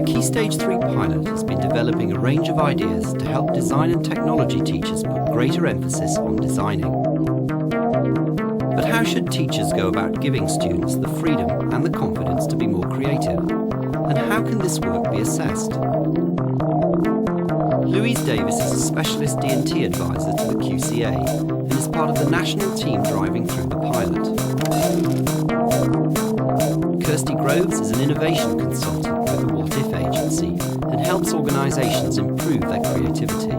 Key Stage 3 pilot has been developing a range of ideas to help design and technology teachers put greater emphasis on designing. But how should teachers go about giving students the freedom and the confidence to be more creative? And how can this work be assessed? Louise Davis is a specialist D&T advisor to the QCA and is part of the national team driving through the pilot. Kirsty Groves is an innovation consultant with the What If agency and helps organisations improve their creativity.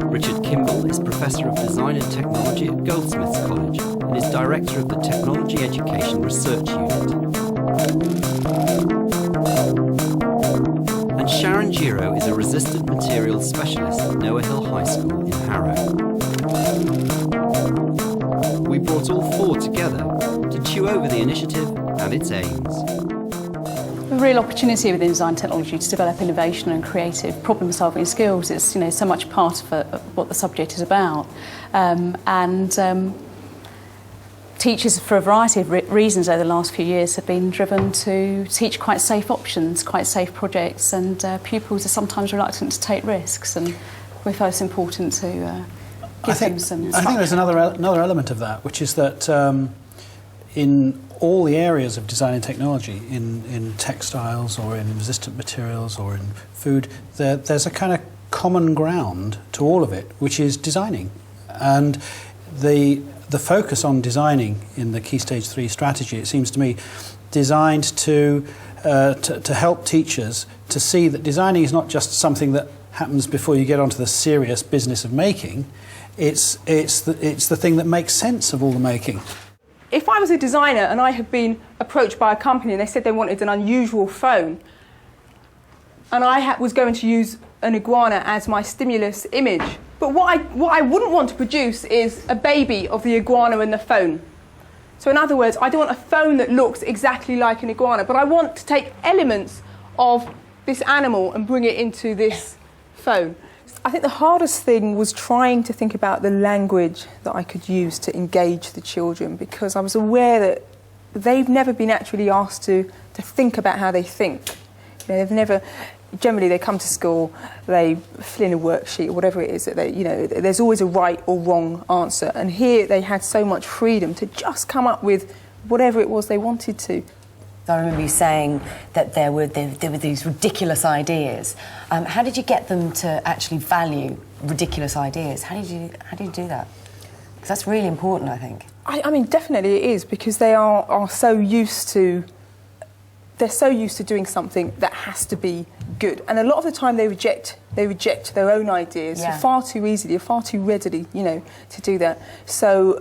Richard Kimball is Professor of Design and Technology at Goldsmiths College and is Director of the Technology Education Research Unit. And Sharon Giro is a resistant materials specialist at Noah Hill High School in Harrow. We brought all four together to chew over the initiative and its aims. A real opportunity within design technology to develop innovation and creative problem-solving skills. It's so much part of what the subject is about, teachers, for a variety of reasons over the last few years, have been driven to teach quite safe options, quite safe projects, and pupils are sometimes reluctant to take risks, and we felt it's important to give them some structure. I think there's another element of that, which is that in all the areas of design and technology, in textiles or in resistant materials or in food, there's a kind of common ground to all of it, which is designing. And the focus on designing in the Key Stage 3 strategy, it seems to me, designed to help teachers to see that designing is not just something that happens before you get onto the serious business of making. It's the thing that makes sense of all the making. If I was a designer and I had been approached by a company and they said they wanted an unusual phone, and I was going to use an iguana as my stimulus image, but what I wouldn't want to produce is a baby of the iguana and the phone. So in other words, I don't want a phone that looks exactly like an iguana, but I want to take elements of this animal and bring it into this phone. I think the hardest thing was trying to think about the language that I could use to engage the children, because I was aware that they've never been actually asked to think about how they think. They've never. Generally, they come to school, they fill in a worksheet or whatever it is that there's always a right or wrong answer. And here they had so much freedom to just come up with whatever it was they wanted to. I remember you saying that there were these ridiculous ideas. How did you get them to actually value ridiculous ideas? How did you do that? Because that's really important, I think. I mean, definitely it is, because they are so used to. They're so used to doing something that has to be good, and a lot of the time they reject their own ideas far too easily, far too readily, to do that. So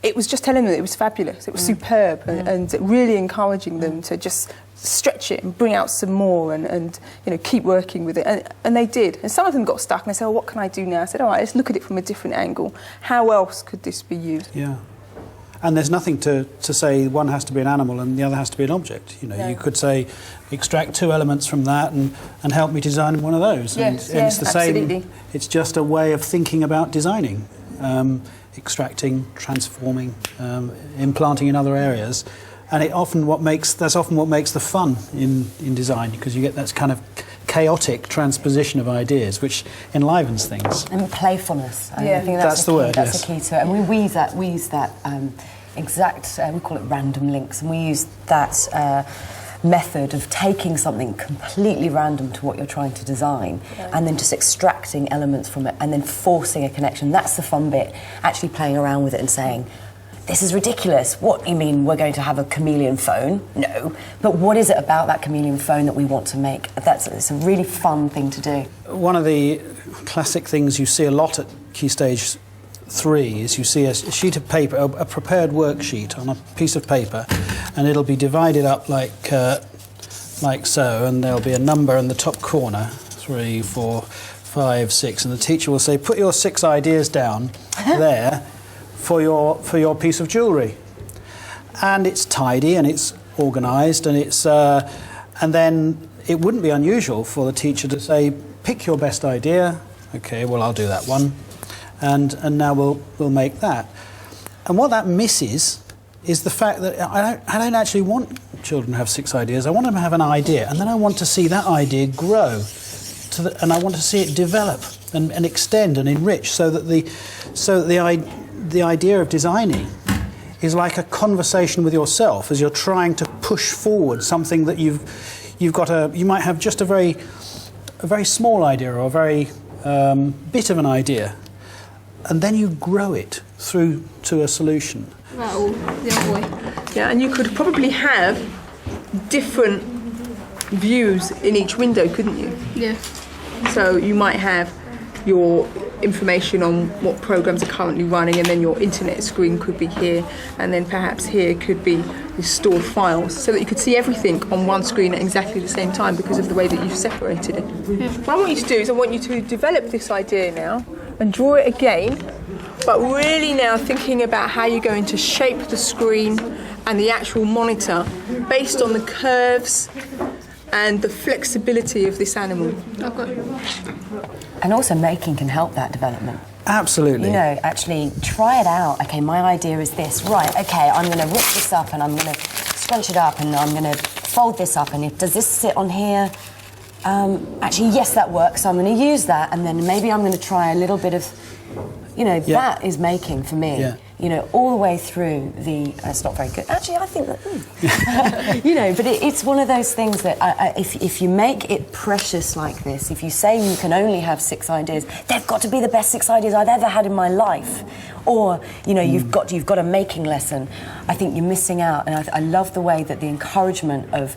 it was just telling them that it was fabulous, it was superb, and really encouraging them to just stretch it and bring out some more and keep working with it, and they did. And some of them got stuck and they said, "Oh, what can I do now?" I said, "All right, let's look at it from a different angle. How else could this be used?" Yeah. And there's nothing to say one has to be an animal and the other has to be an object. No. You could say, extract two elements from that and help me design one of those. Yes, and it's the absolutely. same. It's just a way of thinking about designing, extracting, transforming, implanting in other areas. And that's often what makes the fun in design, because you get that kind of chaotic transposition of ideas, which enlivens things. And playfulness. I think that's the word. That's the key to it. And we use that exact. We call it random links, and we use that method of taking something completely random to what you're trying to design, and then just extracting elements from it, and then forcing a connection. That's the fun bit. Actually playing around with it and saying, "This is ridiculous. What, you mean we're going to have a chameleon phone?" No. But what is it about that chameleon phone that we want to make? It's a really fun thing to do. One of the classic things you see a lot at Key Stage 3 is you see a sheet of paper, a prepared worksheet on a piece of paper, and it'll be divided up like so, and there'll be a number in the top corner, 3, 4, 5, 6, and the teacher will say, "Put your 6 ideas down there for your piece of jewellery." And it's tidy and it's organised, and and then it wouldn't be unusual for the teacher to say, "Pick your best idea." "Okay, well, I'll do that one, and now we'll make that." And what that misses is the fact that I don't actually want children have 6 ideas. I want them to have an idea, and then I want to see that idea grow, and I want to see it develop and extend and enrich, so that the idea of designing is like a conversation with yourself as you're trying to push forward something that you might have just a very small idea or a very bit of an idea, and then you grow it through to a solution. Well, the other way. Yeah, and you could probably have different views in each window, couldn't you? Yeah. So you might have your information on what programs are currently running, and then your internet screen could be here, and then perhaps here could be your stored files, so that you could see everything on one screen at exactly the same time because of the way that you've separated it. What I want you to do is I want you to develop this idea now and draw it again, but really now thinking about how you're going to shape the screen and the actual monitor based on the curves and the flexibility of this animal. Okay. And also making can help that development. Absolutely. You know, actually try it out. Okay, my idea is this. Right, okay, I'm going to rip this up and I'm going to scrunch it up and I'm going to fold this up, and does this sit on here? Actually, yes, that works, so I'm going to use that, and then maybe I'm going to try a little bit of, that is making for me. Yeah. All the way through it's not very good. Actually, I think that, but it's one of those things that if you make it precious like this, if you say you can only have 6 ideas, they've got to be the best 6 ideas I've ever had in my life. Or, you've got a making lesson. I think you're missing out. And I love the way that the encouragement of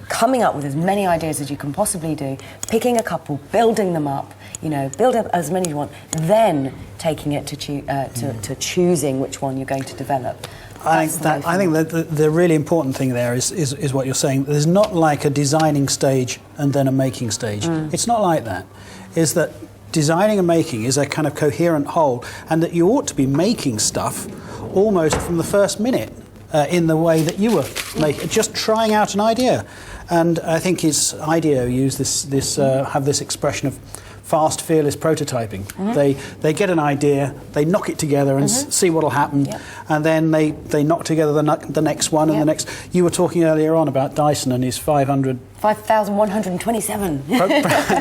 coming up with as many ideas as you can possibly do, picking a couple, building them up, build up as many as you want, then taking it to choosing which one you're going to develop. I think that the really important thing there is what you're saying. There's not like a designing stage and then a making stage. It's not like that. Is that designing and making is a kind of coherent whole, and that you ought to be making stuff almost from the first minute in the way that you were just trying out an idea. And I think it's IDEO use have this expression of fast, fearless prototyping. They get an idea, they knock it together and see what'll happen, and then they knock together the next one and the next. You were talking earlier on about Dyson and his 5,127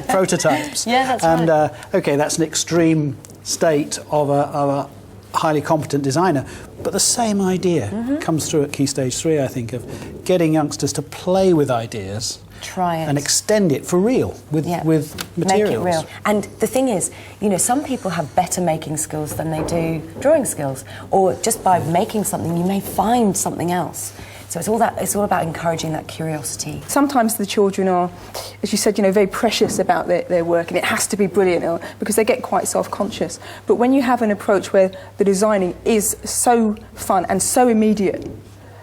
prototypes. Yeah, that's and, right. Okay, that's an extreme state of a highly competent designer, but the same idea comes through at Key Stage 3, I think, of getting youngsters to play with ideas. Try it. And extend it for real with materials. Make it real. And the thing is, some people have better making skills than they do drawing skills. Or just by making something, you may find something else. So it's all about encouraging that curiosity. Sometimes the children are, as you said, very precious about their work, and it has to be brilliant because they get quite self-conscious. But when you have an approach where the designing is so fun and so immediate,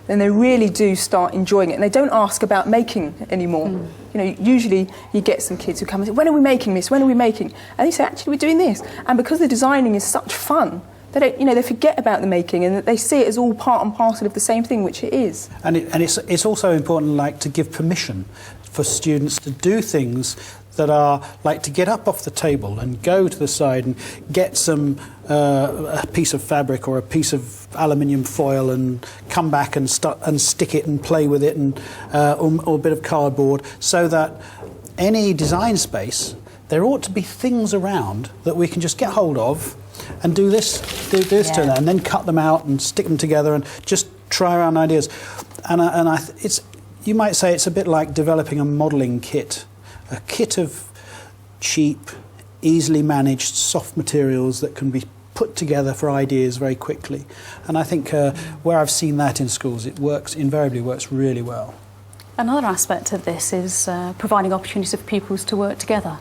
then they really do start enjoying it, and they don't ask about making anymore. Usually you get some kids who come and say, when are we making this? When are we making? And they say, actually, we're doing this. And because the designing is such fun, they don't, they forget about the making, and that they see it as all part and parcel of the same thing, which it is. And it's also important, to give permission for students to do things that are like to get up off the table and go to the side and get some a piece of fabric or a piece of aluminium foil and come back and stick it and play with it, and or a bit of cardboard, so that any design space, there ought to be things around that we can just get hold of and do this to them, and then cut them out and stick them together and just try around ideas. You might say it's a bit like developing a modelling kit. A kit of cheap, easily managed soft materials that can be put together for ideas very quickly. And I think where I've seen that in schools, it invariably works really well. Another aspect of this is providing opportunities for pupils to work together,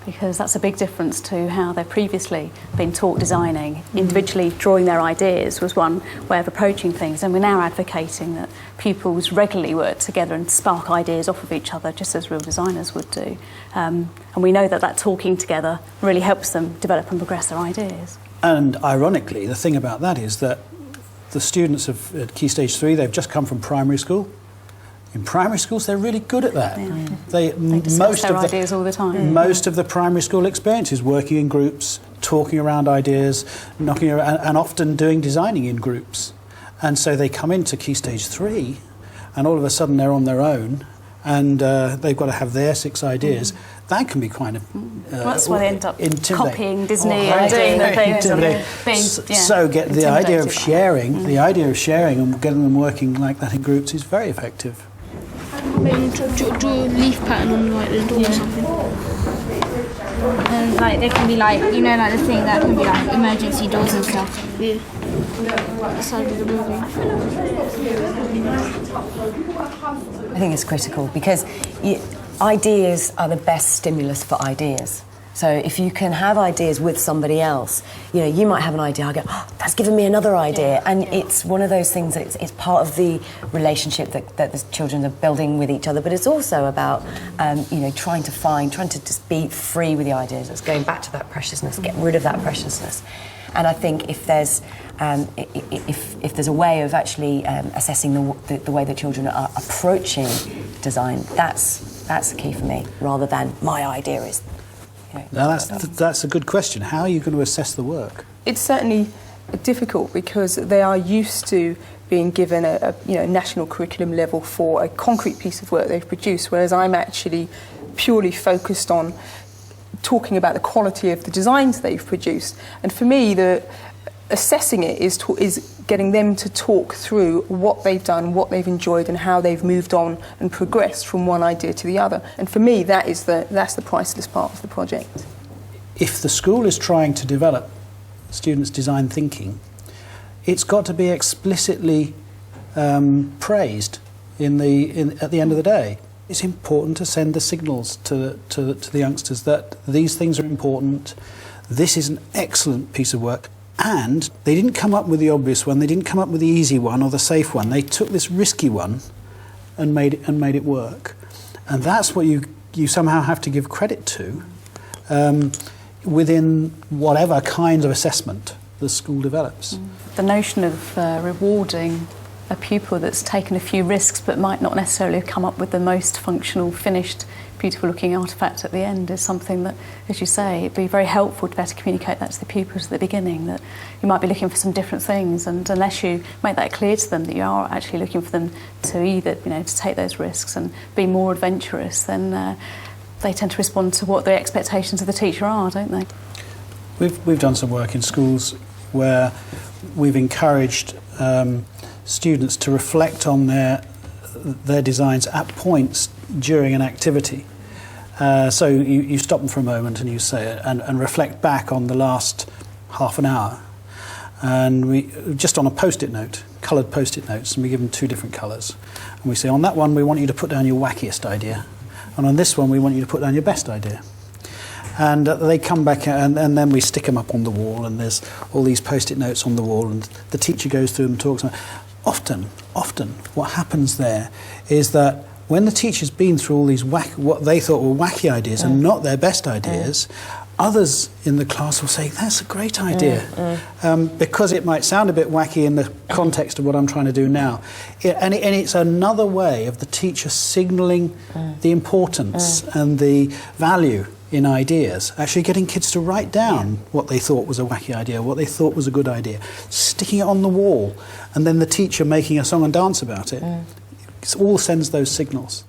because that's a big difference to how they've previously been taught designing. Individually drawing their ideas was one way of approaching things, and we're now advocating that pupils regularly work together and spark ideas off of each other, just as real designers would do. And we know that talking together really helps them develop and progress their ideas. And ironically, the thing about that is that the students at Key Stage 3, they've just come from primary school. In primary schools, they're really good at that. Yeah. They discuss their ideas all the time. Most of the primary school experience is working in groups, talking around ideas, knocking around, and often doing designing in groups. And so they come into Key Stage 3, and all of a sudden they're on their own, and they've got to have their 6 ideas. That can be kind of that's why they end up intimidating. copying Disney and doing the things. So get the idea of sharing, the idea of sharing and getting them working like that in groups is very effective. Maybe draw a leaf pattern on like the door or something. And like there can be like like the thing that can be like emergency doors and stuff. Yeah. The side of the building. I think it's critical because ideas are the best stimulus for ideas. So if you can have ideas with somebody else, you might have an idea, I go, oh, that's given me another idea. And it's one of those things that it's part of the relationship that the children are building with each other, but it's also about, trying to just be free with the ideas. It's going back to that preciousness, get rid of that preciousness. And I think if there's a way of actually assessing the way that children are approaching design, that's the key for me, rather than my idea is. Now that's a good question. How are you going to assess the work? It's certainly difficult because they are used to being given a national curriculum level for a concrete piece of work they've produced, whereas I'm actually purely focused on talking about the quality of the designs they've produced. And for me, assessing it is getting them to talk through what they've done, what they've enjoyed, and how they've moved on and progressed from one idea to the other. And for me, that's the priceless part of the project. If the school is trying to develop students' design thinking, it's got to be explicitly praised at the end of the day. It's important to send the signals to the youngsters that these things are important, this is an excellent piece of work. And they didn't come up with the obvious one, they didn't come up with the easy one or the safe one. They took this risky one and made it work. And that's what you somehow have to give credit to within whatever kind of assessment the school develops. The notion of rewarding a pupil that's taken a few risks but might not necessarily have come up with the most functional, finished, beautiful looking artefact at the end is something that, as you say, it'd be very helpful to better communicate that to the pupils at the beginning, that you might be looking for some different things, and unless you make that clear to them that you are actually looking for them to either, to take those risks and be more adventurous, then they tend to respond to what the expectations of the teacher are, don't they? We've done some work in schools where we've encouraged students to reflect on their designs at points during an activity. So you stop them for a moment and you say and reflect back on the last half an hour, and we just on a post-it note, coloured post-it notes, and we give them 2 different colours, and we say on that one we want you to put down your wackiest idea, and on this one we want you to put down your best idea. And they come back and then we stick them up on the wall, and there's all these post-it notes on the wall, and the teacher goes through them and talks. Often what happens there is that when the teacher's been through all these what they thought were wacky ideas and not their best ideas, others in the class will say, that's a great idea, because it might sound a bit wacky in the context of what I'm trying to do now. And it's another way of the teacher signalling the importance and the value in ideas, actually getting kids to write down what they thought was a wacky idea, what they thought was a good idea, sticking it on the wall, and then the teacher making a song and dance about it. It all sends those signals.